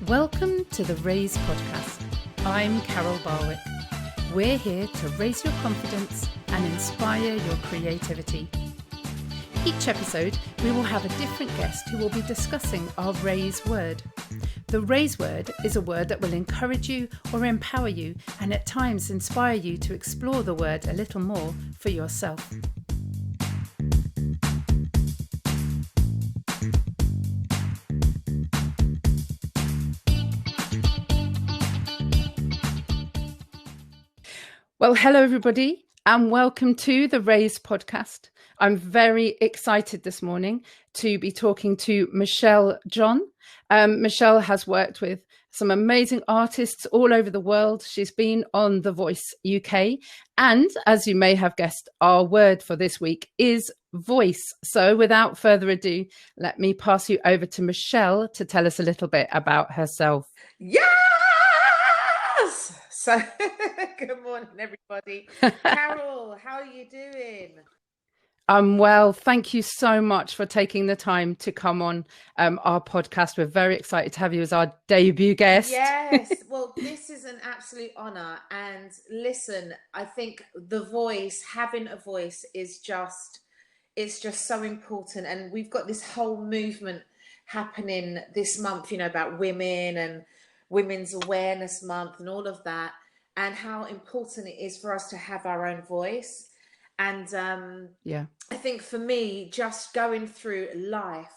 Welcome to the Raise podcast. I'm Carol Barwick. We're here to raise your confidence and inspire your creativity. Each episode, we will have a different guest who will be discussing our Raise word. The Raise word is a word that will encourage you or empower you and at times inspire you to explore the word a little more for yourself. Well, hello everybody and welcome to the Raise podcast. I'm very excited this morning to be talking to Michelle John. Michelle has worked with some amazing artists all over the world. She's been on the Voice UK. And as you may have guessed, our word for this week is voice. So without further ado, let me pass you over to Michelle to tell us a little bit about herself. Yes! So, good morning, everybody. Carol, how are you doing? I'm well. Thank you so much for taking the time to come on our podcast. We're very excited to have you as our debut guest. Yes, well, this is an absolute honor. And listen, I think having a voice is it's just so important. And we've got this whole movement happening this month, about women and Women's Awareness Month and all of that, and how important it is for us to have our own voice. And I think for me, just going through life,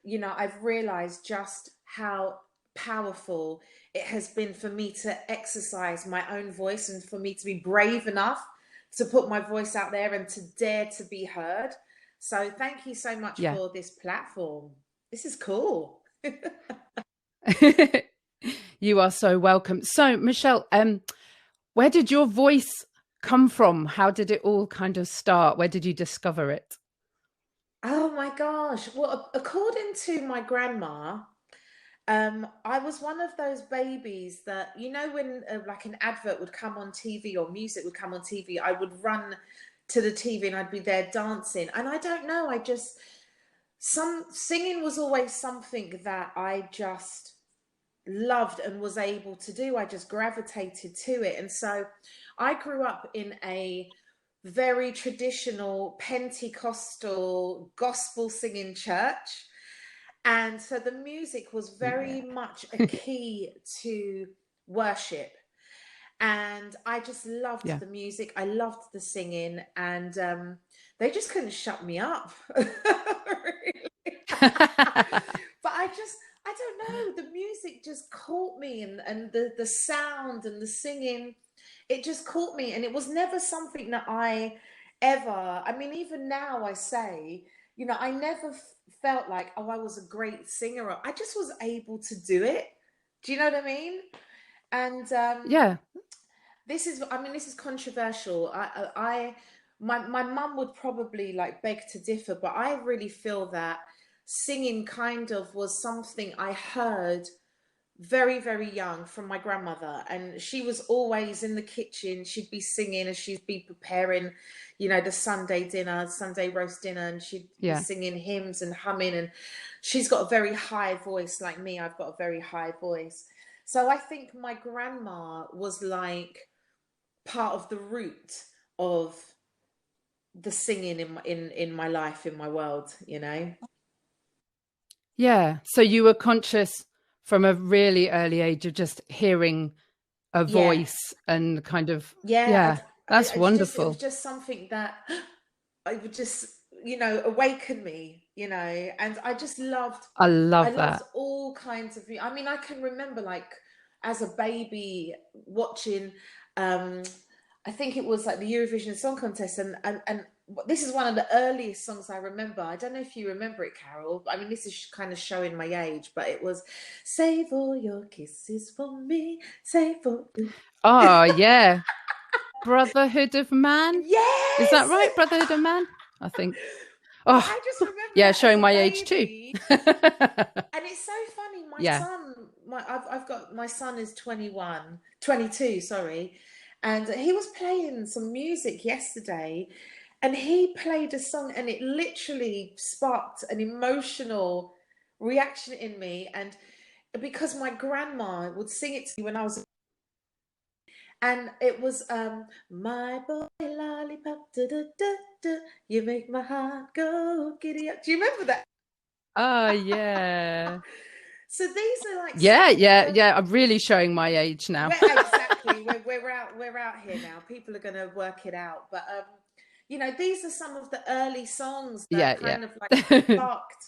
I've realized just how powerful it has been for me to exercise my own voice and for me to be brave enough to put my voice out there and to dare to be heard. So thank you so much for this platform. This is cool. You are so welcome. So, Michelle, where did your voice come from? How did it all kind of start? Where did you discover it? Oh my gosh. Well, according to my grandma, I was one of those babies that, when like an advert would come on TV or music would come on TV, I would run to the TV and I'd be there dancing. And I don't know, singing was always something that I just loved and was able to do. I just gravitated to it. And so I grew up in a very traditional Pentecostal gospel singing church. And so the music was very much a key to worship. And I just loved the music. I loved the singing, and they just couldn't shut me up. Really. But I don't know, the music just caught me, and the sound and the singing, it just caught me. And it was never something that even now I say, I never felt like, oh, I was a great singer. I just was able to do it. Do you know what I mean? And this is controversial. My mum would probably beg to differ, but I really feel that singing kind of was something I heard very, very young from my grandmother. And she was always in the kitchen. She'd be singing as she'd be preparing, the Sunday roast dinner, and she'd be singing hymns and humming. And she's got a very high voice like me. I've got a very high voice. So I think my grandma was like part of the root of the singing in my life, in my world, Yeah. So you were conscious from a really early age of just hearing a voice and kind of, that's wonderful. It was just something that I would just, awaken me, and I just loved. I loved all kinds of, I can remember as a baby watching, I think it was the Eurovision Song Contest, and this is one of the earliest songs I remember. I don't know if you remember it, Carol. This is kind of showing my age, but it was "Save all your kisses for me, save all." Oh yeah, Brotherhood of Man. Yes, is that right? Brotherhood of Man, I think. Oh, I just remember. Showing my age too. And it's so funny. My son is 22, sorry. And he was playing some music yesterday, and he played a song, and it literally sparked an emotional reaction in me. And because my grandma would sing it to me when I was, and it was my boy lollipop, da, da, da, da, you make my heart go giddy up. Do you remember that? Oh yeah. So these are like Yeah. I'm really showing my age now. Exactly. We're out here now. People are going to work it out. But you know, these are some of the early songs that kind of like sparked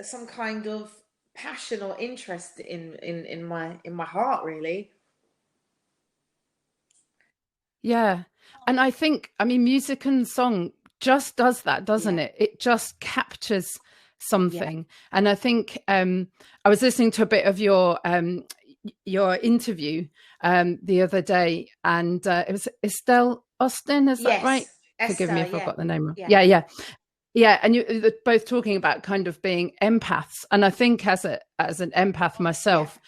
some kind of passion or interest in my heart, really. Yeah. And I think, I mean, music and song just does that, doesn't it? It just captures something. And I think I was listening to a bit of your interview the other day, and it was Estelle Austin, is that right? Esther, Forgive me if I got the name wrong. Yeah. And you're both talking about kind of being empaths. And I think as an empath myself,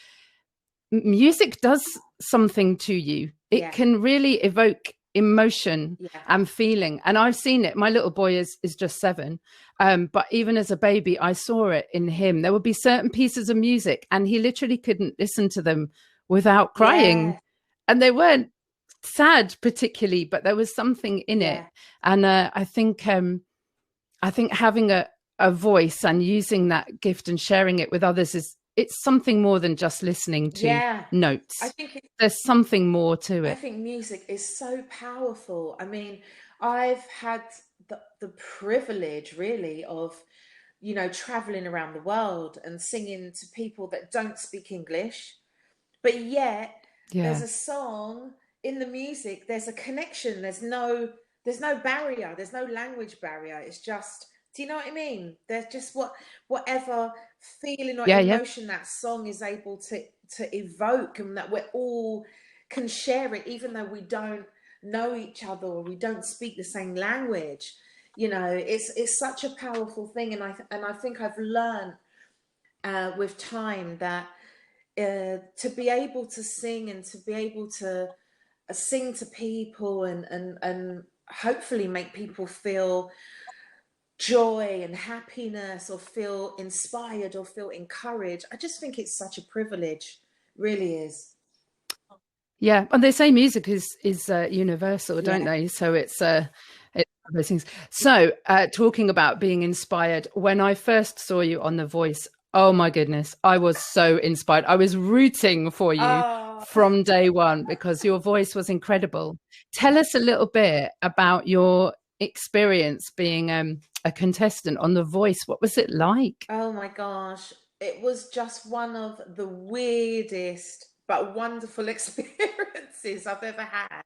music does something to you. It can really evoke emotion and feeling. And I've seen it. My little boy is just 7. But even as a baby, I saw it in him. There would be certain pieces of music and he literally couldn't listen to them without crying. And they weren't sad particularly, but there was something in it. And I think having a voice and using that gift and sharing it with others it's something more than just listening to notes. I think there's something more to it. I think music is so powerful. I mean, I've had the privilege really of, you know, traveling around the world and singing to people that don't speak English, but yet there's a song in the music, there's a connection, there's no barrier, there's no language barrier. It's just, do you know what I mean? There's just whatever feeling or emotion that song is able to evoke, and that we're all can share it, even though we don't know each other or we don't speak the same language. You know, it's such a powerful thing, and I think I've learned with time that to be able to sing and to be able to sing to people and hopefully make people feel joy and happiness, or feel inspired, or feel encouraged. I just think it's such a privilege, really is. Yeah, and they say music is universal, don't they? So it's those things. So talking about being inspired, when I first saw you on The Voice, oh my goodness, I was so inspired. I was rooting for you from day one because your voice was incredible. Tell us a little bit about your experience being a contestant on The Voice. What was it like? Oh my gosh, it was just one of the weirdest but wonderful experiences I've ever had.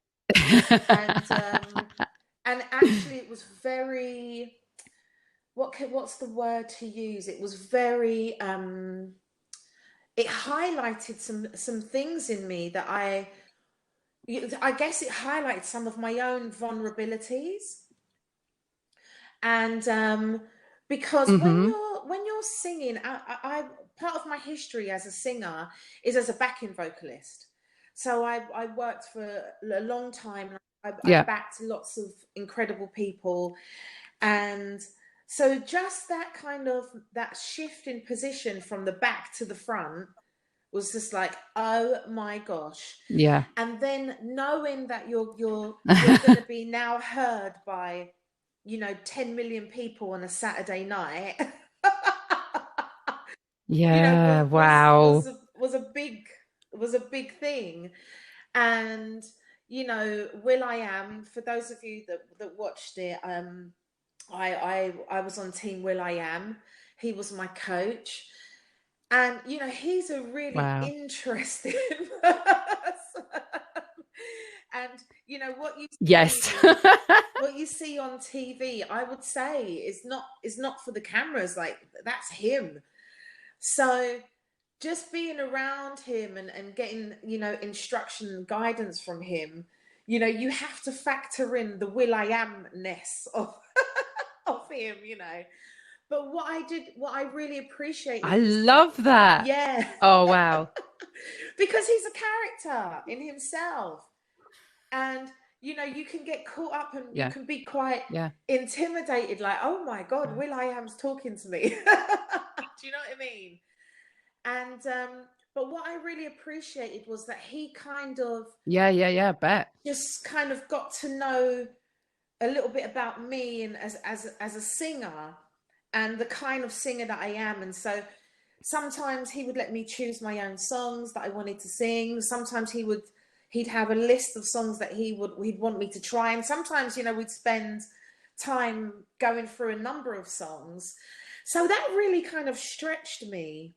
And actually it was very, what's the word to use? It was very it highlighted some things in me that I guess it highlighted some of my own vulnerabilities. And because when you're singing, I part of my history as a singer is as a backing vocalist. So I worked for a long time. I backed lots of incredible people, and so just that shift in position from the back to the front was just like, oh my gosh. Yeah. And then knowing that you're going to be now heard by, you know, 10 million people on a Saturday night. Yeah, you know, was a big thing. And you know, will.i.am, for those of you that watched it, I was on team will.i.am. He was my coach, and you know, he's a really interesting person. And you know what you what you see on TV, I would say is not for the cameras. Like, that's him. So just being around him and getting, you know, instruction and guidance from him, you know, you have to factor in the will.i.am-ness of of him, you know. But what I really appreciated, I love that. Yeah. Oh wow. Because he's a character in himself. And you know, you can get caught up and you can be quite intimidated, like, oh my God, will.i.am's talking to me. Do you know what I mean? And but what I really appreciated was that he kind of I bet just kind of got to know a little bit about me and as a singer and the kind of singer that I am. And so sometimes he would let me choose my own songs that I wanted to sing. Sometimes he'd have a list of songs that he'd want me to try. And sometimes, you know, we'd spend time going through a number of songs. So that really kind of stretched me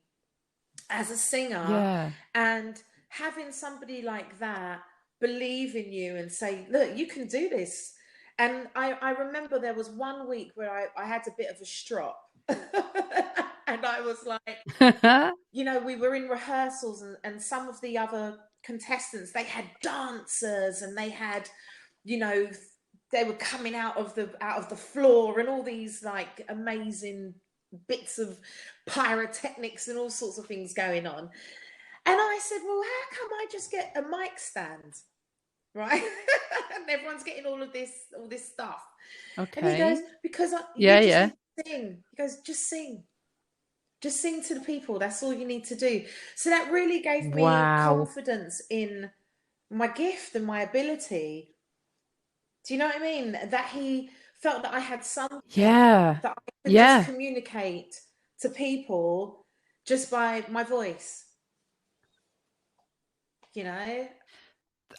as a singer. And having somebody like that believe in you and say, look, you can do this. And I remember there was one week where I had a bit of a strop. And I was like, you know, we were in rehearsals and some of the other contestants, they had dancers and they had, you know, they were coming out of the floor and all these like amazing bits of pyrotechnics and all sorts of things going on. And I said, well, how come I just get a mic stand? Right? And everyone's getting all this stuff. Okay. And he goes, because you just sing. He goes, just sing. Just sing to the people. That's all you need to do. So that really gave me confidence in my gift and my ability. Do you know what I mean? That he felt that I had something that I could just communicate to people just by my voice. You know?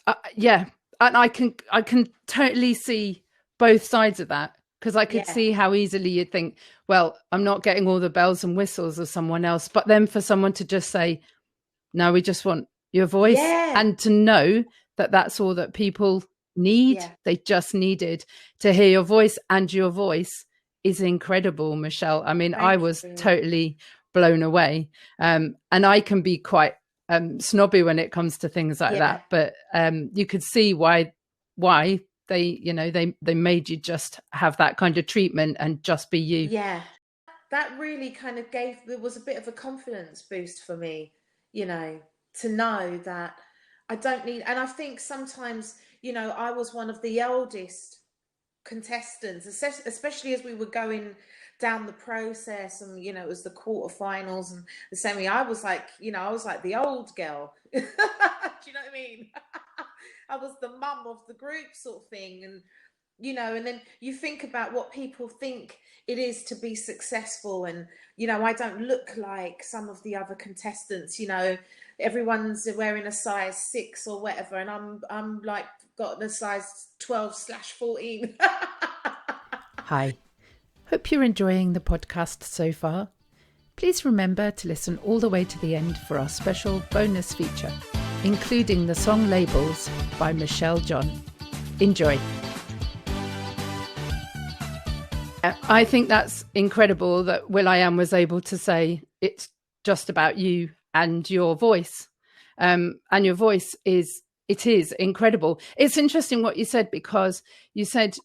And I can totally see both sides of that, because I could see how easily you'd think, well, I'm not getting all the bells and whistles of someone else, but then for someone to just say, no, we just want your voice, and to know that that's all that people need. They just needed to hear your voice, and your voice is incredible, Michelle. I mean, I was totally blown away. And I can be quite snobby when it comes to things like that, but you could see why they, you know, they made you just have that kind of treatment and just be you. That really kind of there was a bit of a confidence boost for me, you know, to know that I don't need, and I think sometimes, you know, I was one of the eldest contestants, especially as we were going down the process, and you know, it was the quarterfinals and the semi. I was like, you know, I was like the old girl. Do you know what I mean? I was the mum of the group sort of thing. And you know, and then you think about what people think it is to be successful, and you know, I don't look like some of the other contestants. You know, everyone's wearing a size 6 or whatever, and I'm like got the size 12/14. Hi, hope you're enjoying the podcast so far. Please remember to listen all the way to the end for our special bonus feature, including the song labels by Michelle John. Enjoy. I think that's incredible that will.i.am was able to say it's just about you and your voice. And your voice is incredible. It's interesting what you said, because you said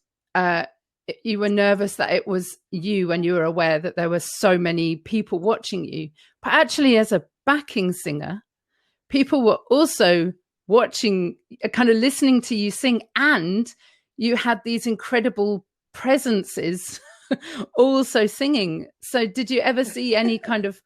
you were nervous that it was you and you were aware that there were so many people watching you. But actually, as a backing singer, people were also watching, kind of listening to you sing, and you had these incredible presences also singing. So did you ever see any kind of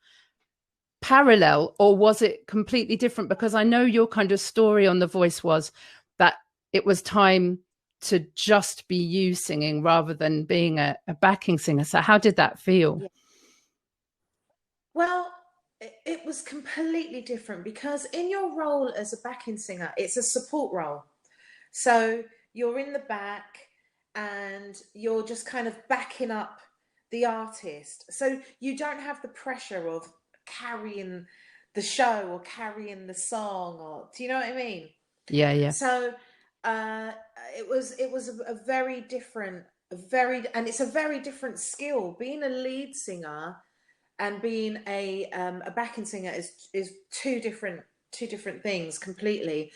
parallel, or was it completely different? Because I know your kind of story on The Voice was that it was time to just be you singing rather than being a backing singer. So how did that feel? Well, it was completely different, because in your role as a backing singer, it's a support role. So you're in the back and you're just kind of backing up the artist. So you don't have the pressure of carrying the show or carrying the song, or do you know what I mean? Yeah. So it was a very different, and it's a very different skill. Being a lead singer and being a backing singer is two different things completely.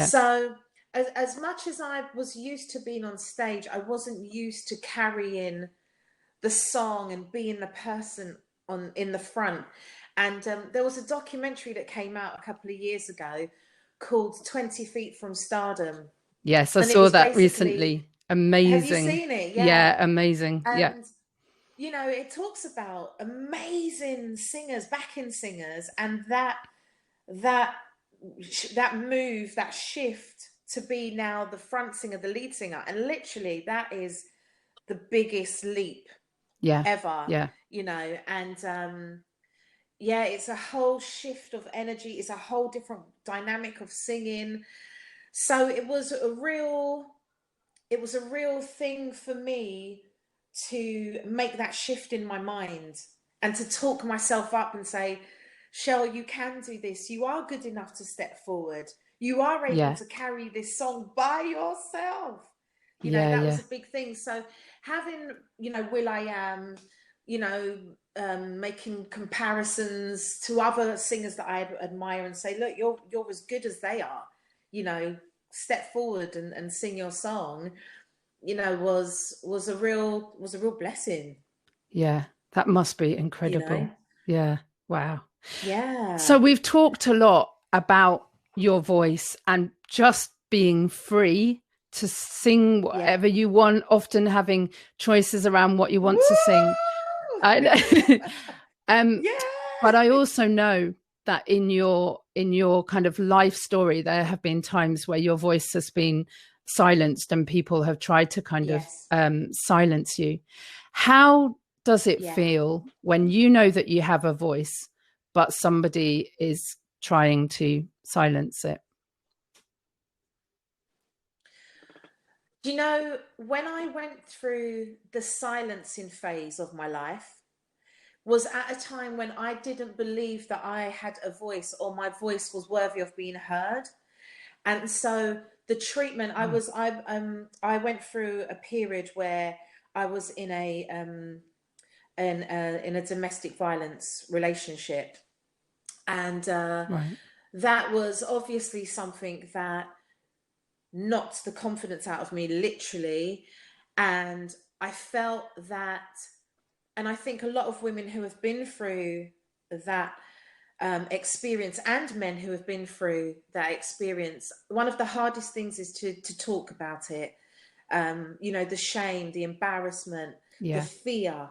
So as much as I was used to being on stage, I wasn't used to carrying the song and being the person in the front. And there was a documentary that came out a couple of years ago called 20 Feet from Stardom. Yes, I saw that recently. Amazing. Have you seen it? Yeah, amazing. And you know, it talks about amazing singers, backing singers, and that move, that shift to be now the front singer, the lead singer, and literally that is the biggest leap ever. You know, and yeah, it's a whole shift of energy. It's a whole different dynamic of singing. So it was a real thing for me to make that shift in my mind and to talk myself up and say, Shell, you can do this. You are good enough to step forward. You are able to carry this song by yourself. You know, that was a big thing. So having, you know, Will I Am, you know, making comparisons to other singers that I admire and say, look, you're as good as they are, you know, step forward and sing your song, you know, was a real blessing. Yeah, that must be incredible. You know? Yeah. Wow. Yeah. So we've talked a lot about your voice and just being free to sing whatever you want, often having choices around what you want to sing. I know. But I also know that in your kind of life story, there have been times where your voice has been silenced and people have tried to kind of silence you. How does it feel when you know that you have a voice, but somebody is trying to silence it? Do you know, when I went through the silencing phase of my life, was at a time when I didn't believe that I had a voice or my voice was worthy of being heard. And so the treatment, I went through a period where I was in a domestic violence relationship, and that was obviously something that knocked the confidence out of me, literally. And I felt that, and I think a lot of women who have been through that experience, and men who have been through that experience, one of the hardest things is to talk about it. You know, the shame, the embarrassment, the fear.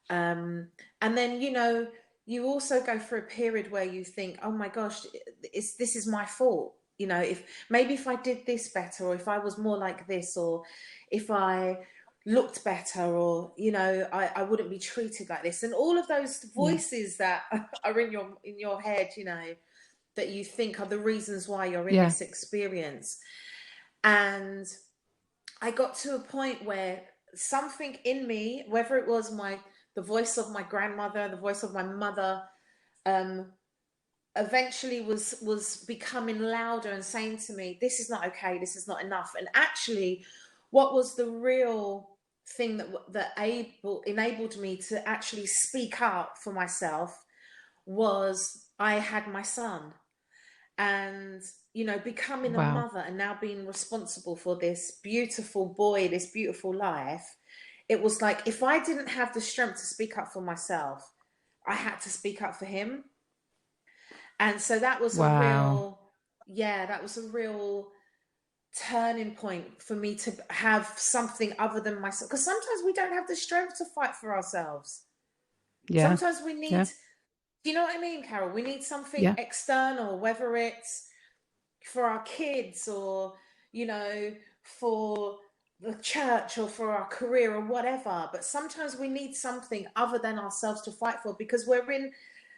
And then, you know, you also go through a period where you think, oh my gosh, this is my fault. You know, if I did this better, or if I was more like this, or if I looked better, or, you know, I wouldn't be treated like this. And all of those voices that are in your head, you know, that you think are the reasons why you're in this experience. And I got to a point where something in me, whether it was the voice of my grandmother, the voice of my mother, eventually was becoming louder and saying to me, this is not okay, this is not enough. And actually, what was the real thing that enabled me to actually speak up for myself was I had my son. And, you know, becoming a mother and now being responsible for this beautiful boy, this beautiful life, it was like, if I didn't have the strength to speak up for myself, I had to speak up for him. And so that was that was a real turning point for me to have something other than myself. Because sometimes we don't have the strength to fight for ourselves. Sometimes we need, do you know what I mean, Carol? We need something external, whether it's for our kids or, you know, for the church or for our career or whatever. But sometimes we need something other than ourselves to fight for, because we're in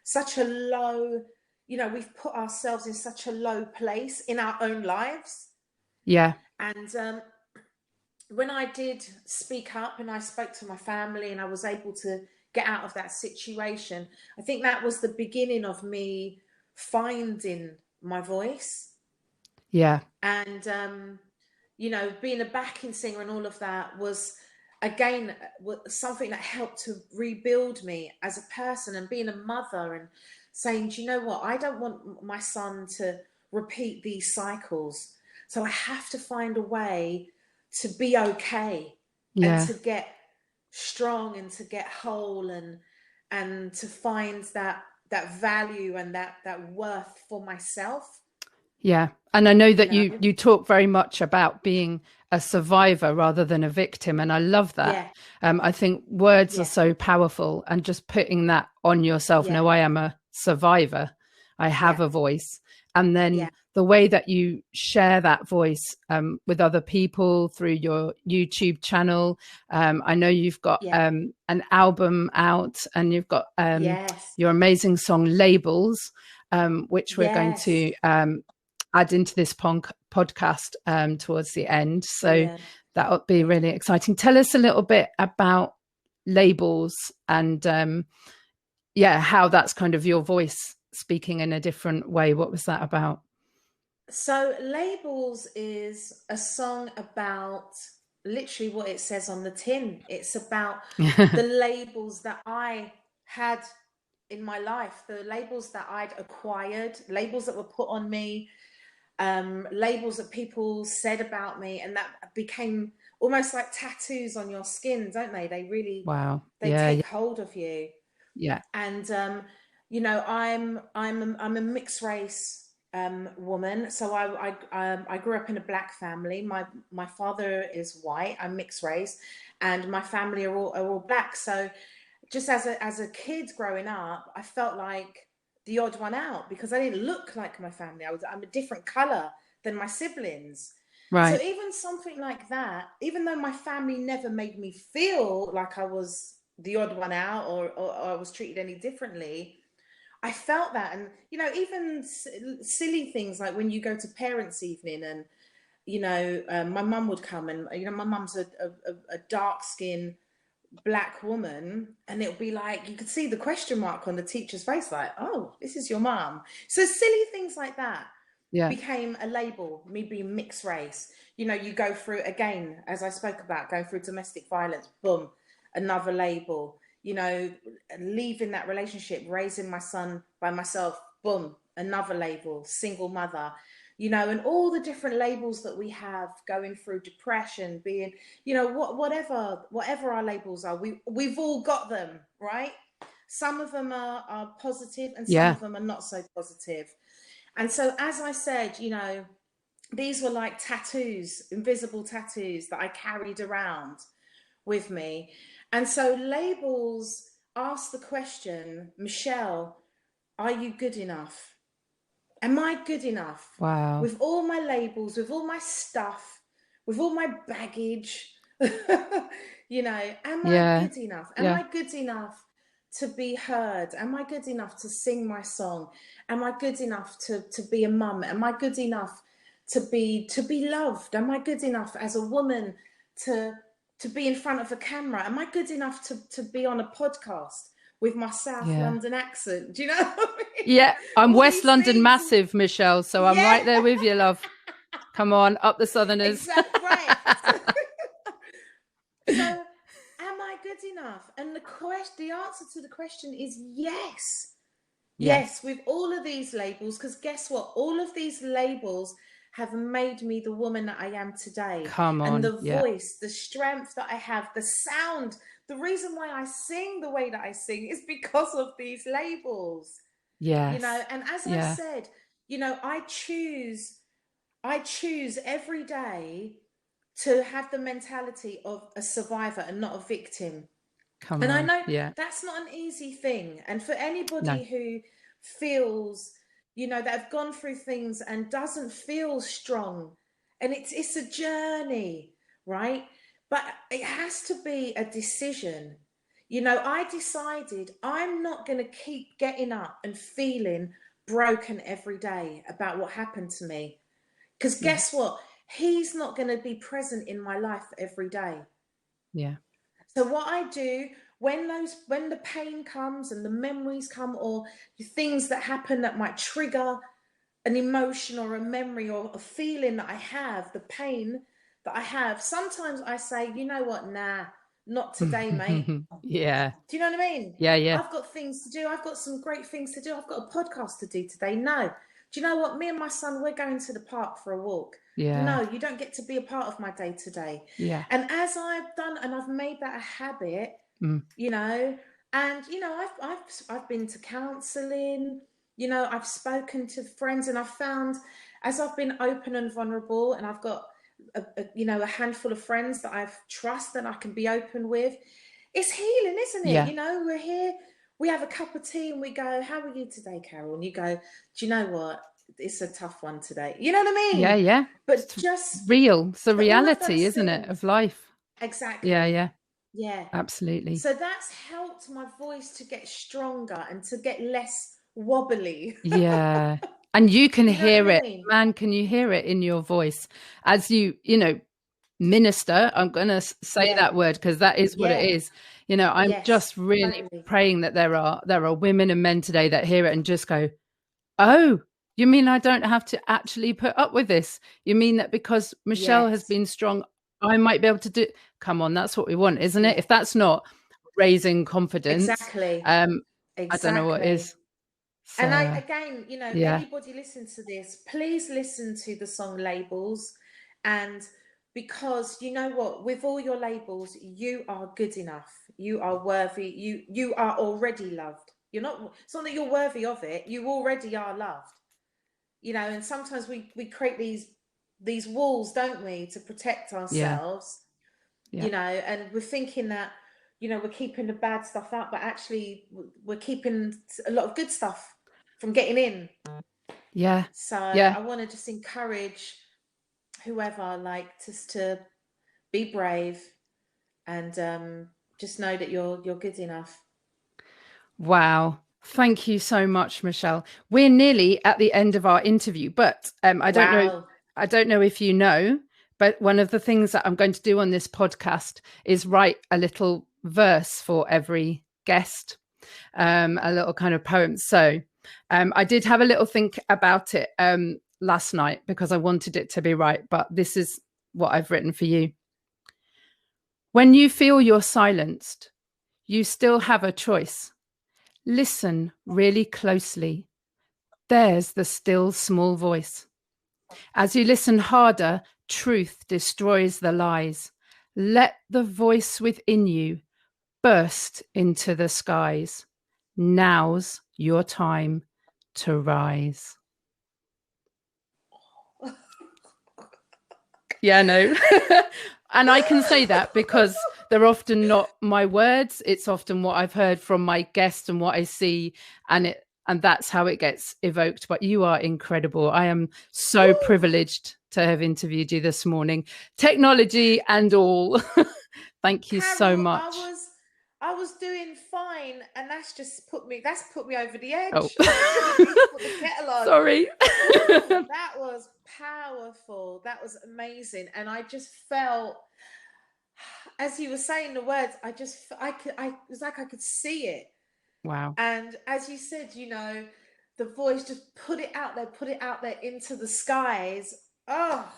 such a low, you know, we've put ourselves in such a low place in our own lives. And when I did speak up and I spoke to my family and I was able to get out of that situation, I think that was the beginning of me finding my voice. And you know, being a backing singer and all of that was, again, something that helped to rebuild me as a person. And being a mother and saying, do you know what, I don't want my son to repeat these cycles, so I have to find a way to be okay and to get strong and to get whole and to find that value and that worth for myself. Yeah. And I know that you talk very much about being a survivor rather than a victim. And I love that. Yeah. I think words are so powerful, and just putting that on yourself. No, I am a survivor. I have a voice. And then the way that you share that voice with other people through your YouTube channel. I know you've got an album out, and you've got your amazing song Labels, which we're going to add into this podcast towards the end. So that would be really exciting. Tell us a little bit about Labels and how that's kind of your voice speaking in a different way. What was that about? So Labels is a song about literally what it says on the tin. It's about the labels that I had in my life, the labels that I'd acquired, labels that were put on me, labels that people said about me, and that became almost like tattoos on your skin, don't they? They really, they take hold of you. Yeah. And I'm a mixed race woman. So I grew up in a black family. My father is white. I'm mixed race, and my family are all black. So just as a kid growing up, I felt like the odd one out because I didn't look like my family. I'm a different color than my siblings. Right. So even something like that, even though my family never made me feel like I was the odd one out or I was treated any differently, I felt that. And even silly things like when you go to parents' evening and my mum would come, and my mum's a dark skin black woman, and it'll be like you could see the question mark on the teacher's face, like, oh, this is your mum. So silly things like that became a label. Me being mixed race, you go through, again, as I spoke about, going through domestic violence, boom, another label. Leaving that relationship, raising my son by myself, boom, another label. Single mother, and all the different labels that we have, going through depression, being, whatever our labels are, we've all got them, right? Some of them are positive, and some of them are not so positive. And so, as I said, these were like tattoos, invisible tattoos that I carried around with me. And so Labels ask the question, Michelle, are you good enough? Am I good enough? Wow. With all my labels, with all my stuff, with all my baggage, am I good enough? Am I good enough to be heard? Am I good enough to sing my song? Am I good enough to be a mum? Am I good enough to be loved? Am I good enough as a woman to be in front of a camera? Am I good enough to be on a podcast with my South London accent? Do you know what I mean? Yeah, I'm All West London things. massive, Michelle, so I'm right there with you, love. Come on, up the Southerners. Exactly, right. So, am I good enough? And the answer to the question is yes. Yes, with all of these labels, because guess what? All of these labels have made me the woman that I am today. Come on. And the voice, the strength that I have, the sound, the reason why I sing the way that I sing is because of these labels. Yes. And as I said, I choose every day to have the mentality of a survivor and not a victim. And I know that's not an easy thing. And for anybody who feels, that have gone through things and doesn't feel strong, and it's a journey, right? But it has to be a decision. I decided I'm not going to keep getting up and feeling broken every day about what happened to me. Because guess what? He's not going to be present in my life every day. Yeah. So what I do when the pain comes and the memories come, or the things that happen that might trigger an emotion or a memory or a feeling that I have, the pain that I have, sometimes I say, you know what? Nah, not today, mate. Yeah. Do you know what I mean? Yeah. I've got things to do. I've got some great things to do. I've got a podcast to do today. No. Do you know what? Me and my son, we're going to the park for a walk. Yeah. No, you don't get to be a part of my day today. Yeah. And as I've done, and I've made that a habit, and I've been to counselling, You know, I've spoken to friends, and I've found, as I've been open and vulnerable, and I've got a handful of friends that I trust that I can be open with, it's healing, isn't it? Yeah. You know, we're here, we have a cup of tea, and we go, "How are you today, Carol?" And you go, "Do you know what? It's a tough one today." You know what I mean? Yeah, yeah. But It's just real. It's the all of reality, those isn't it, things. of life? Yeah, Exactly. yeah. Yeah. Absolutely. So that's helped my voice to get stronger and to get less wobbly. Yeah. And you can You know what hear I it. mean? Man, can you hear it in your voice as you minister? I'm going to say Yeah. that word because that is what it Yeah. is. I'm Yes. just really Totally. praying that there are women and men today that hear it and just go, "Oh, you mean I don't have to actually put up with this? You mean that because Michelle has Yes. been strong, I might be able to do." Come on, that's what we want, isn't it? Yeah. If that's not raising confidence, Exactly. I don't know what Exactly. is. And I, So, again, yeah, anybody listen to this, please listen to the song labels. And because you know what, with all your labels, you are good enough. You are worthy. You are already loved. You're not, it's not that you're worthy of it. You already are loved. And sometimes we create these walls, don't we, to protect yeah, ourselves, yeah, and we're thinking that, we're keeping the bad stuff out, but actually we're keeping a lot of good stuff from getting in. yeah, So yeah. I want to just encourage whoever, like, just to be brave and just know that you're good enough. Wow. Thank you so much, Michelle. We're nearly at the end of our interview, but Wow. I don't know if you know, but one of the things that I'm going to do on this podcast is write a little verse for every guest, a little kind of poem. So I did have a little think about it last night because I wanted it to be right, but this is what I've written for you. When you feel you're silenced, you still have a choice. Listen really closely. There's the still small voice. As you listen harder, truth destroys the lies. Let the voice within you burst into the skies. Now's your time to rise. Yeah, no. And I can say that because they're often not my words. It's often what I've heard from my guests and what I see, and that's how it gets evoked. But you are incredible. I am so privileged to have interviewed you this morning, technology and all. Thank you so Carol, much. I was doing fine, and that's put me over the edge. Oh. I didn't mean to put the kettle on. Sorry. Ooh, that was powerful. That was amazing. And I just felt, as you were saying the words, it was like I could see it. Wow. And as you said, the voice, just put it out there into the skies. Oh,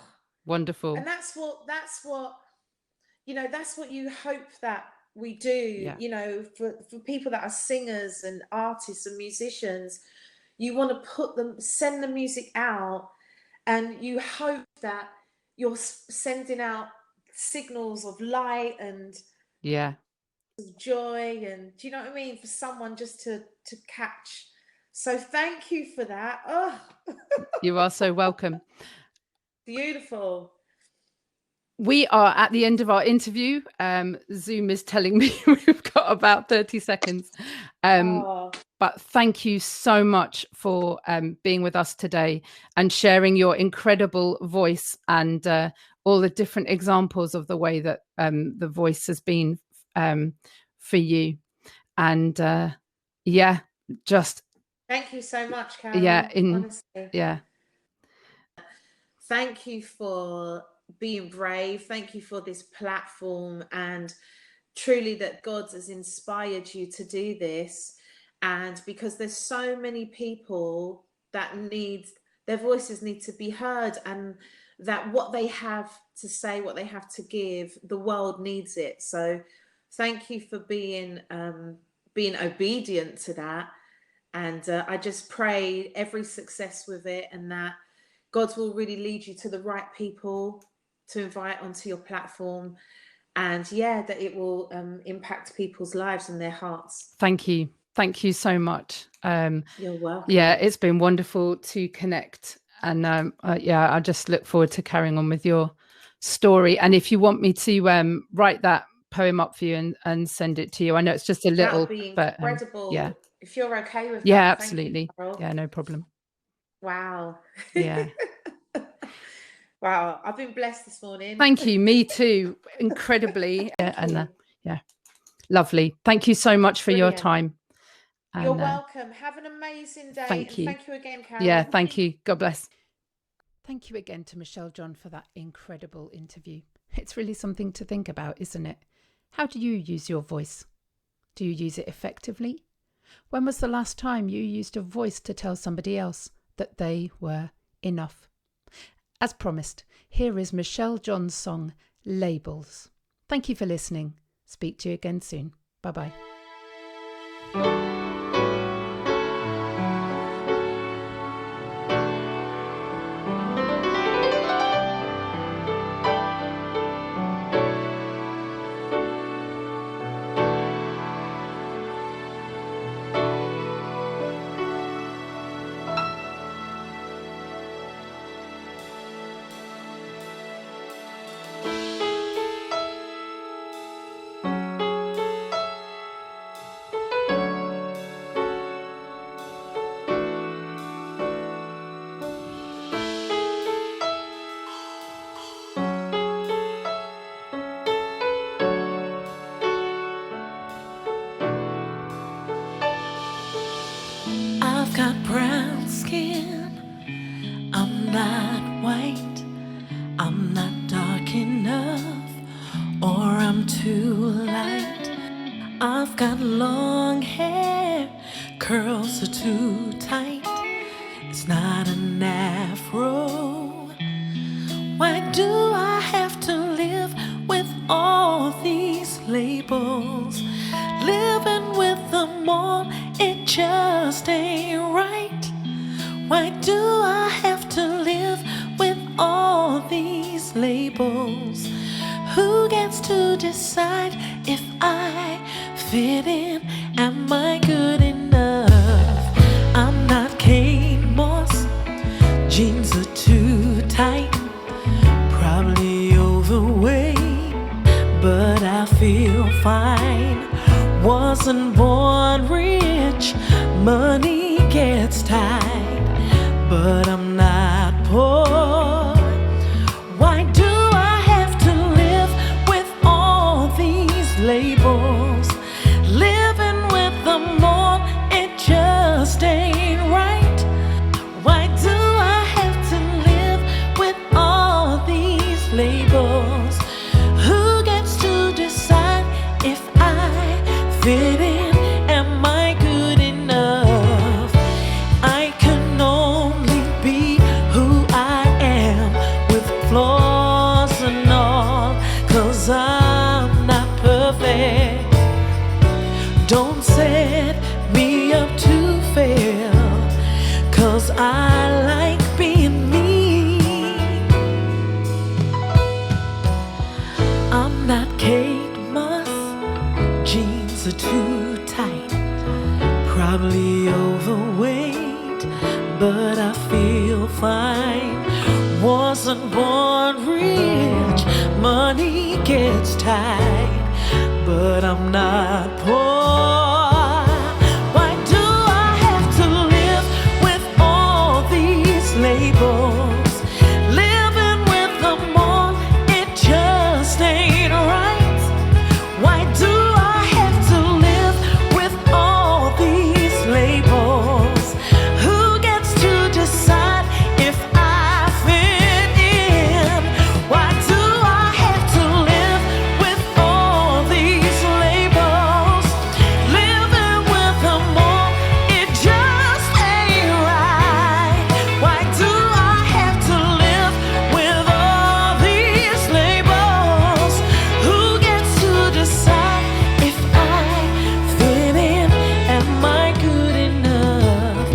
Wonderful. and that's what you hope that we do. Yeah. For people that are singers and artists and musicians, you want to send the music out, and you hope that you're sending out signals of light and Yeah. joy, and do you know what I mean, for someone just to catch. So thank you for that. Oh, You are so welcome. Beautiful. We are at the end of our interview. Zoom is telling me we've got about 30 seconds. But thank you so much for being with us today and sharing your incredible voice and all the different examples of the way that the voice has been for you. And just thank you so much, Carol. Honestly. Yeah. Thank you for being brave. Thank you for this platform, and truly that God has inspired you to do this. And because there's so many people that their voices need to be heard, and that what they have to say, what they have to give, the world needs it. So thank you for being obedient to that. And I just pray every success with it, and that God will really lead you to the right people to invite onto your platform, and that it will impact people's lives and their hearts. Thank you. Thank you so much. You're welcome. Yeah, it's been wonderful to connect. And I just look forward to carrying on with your story. And if you want me to write that poem up for you and send it to you, I know it's just a little. That would be incredible. Yeah. If you're okay with that. Yeah, absolutely. Thank you, yeah, no problem. Wow. Yeah. Wow, I've been blessed this morning. Thank you. Me too. Incredibly. Yeah. Lovely. Thank you so much for your time. And, you're welcome. Have an amazing day. Thank you. Thank you again, Carol. Yeah, thank you. God bless. Thank you again to Michelle John for that incredible interview. It's really something to think about, isn't it? How do you use your voice? Do you use it effectively? When was the last time you used a voice to tell somebody else that they were enough? As promised, here is Michelle John's song, Labels. Thank you for listening. Speak to you again soon. Bye-bye. I've got brown skin, I'm not white, I'm not dark enough, or I'm too light. I've got long hair, curls are too tight, it's not an afro. Why do I have to live with all these labels? Living with them all, it just ain't right. Why do I have to live with all these labels? Who gets to decide if I fit in? Am I good enough? I'm not Kate Moss, jeans are too tight, probably overweight, but I feel fine. Wasn't born rich, money gets tight, but I'm not poor. Why do I have to live with all these labels? Living with them all, it just ain't right. Why do I have to live with all these labels? Who gets to decide if I fit in? Am I good enough? I can only be who I am, with flaws and all, 'cause I'm not perfect. Don't set me up to fail, 'cause I like being me. I'm not Kate Moss, jeans are too tight, probably overweight, but I feel fine. Wasn't born rich, money gets tight, but I'm not poor. Why do I have to live with all these labels? Living with them all, it just ain't right. Why do I have to live with all these labels? Who gets to decide if I fit in? Why do I have to live with all these labels? Living with them all, it just ain't right. Why do I have to live with all these labels? Who gets to decide if I fit in? Am I good enough?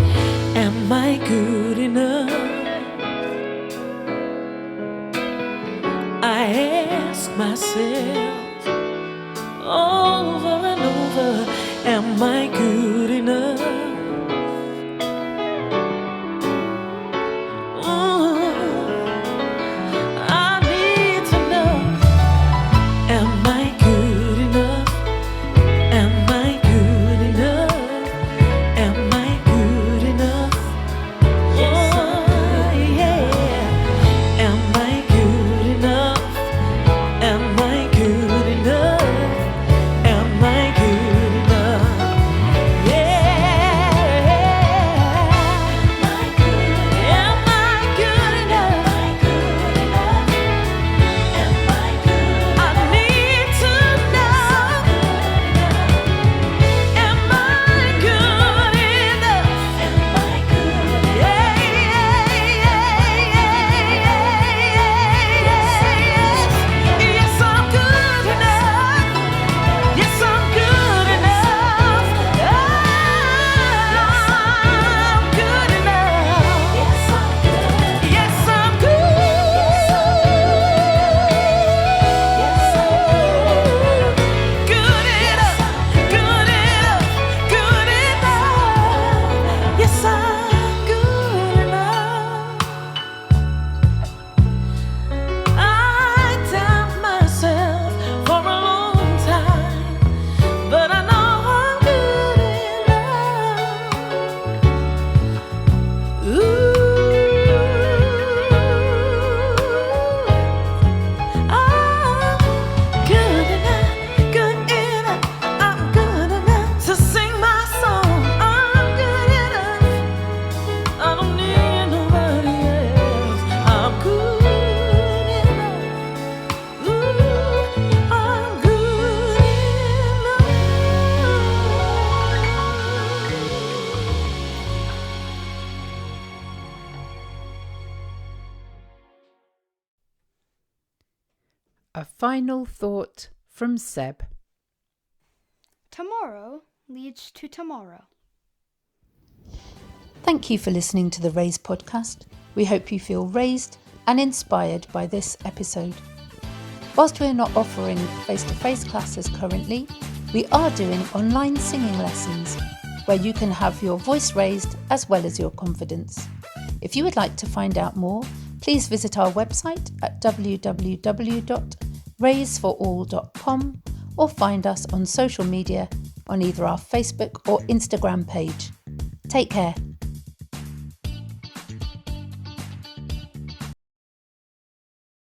Am I good enough? I ask myself over and over, am I good enough? A final thought from Seb. Tomorrow leads to tomorrow. Thank you for listening to the Raise podcast. We hope you feel raised and inspired by this episode. Whilst we're not offering face-to-face classes currently, we are doing online singing lessons where you can have your voice raised as well as your confidence. If you would like to find out more, please visit our website at www.raiseforall.com or find us on social media on either our Facebook or Instagram page. Take care.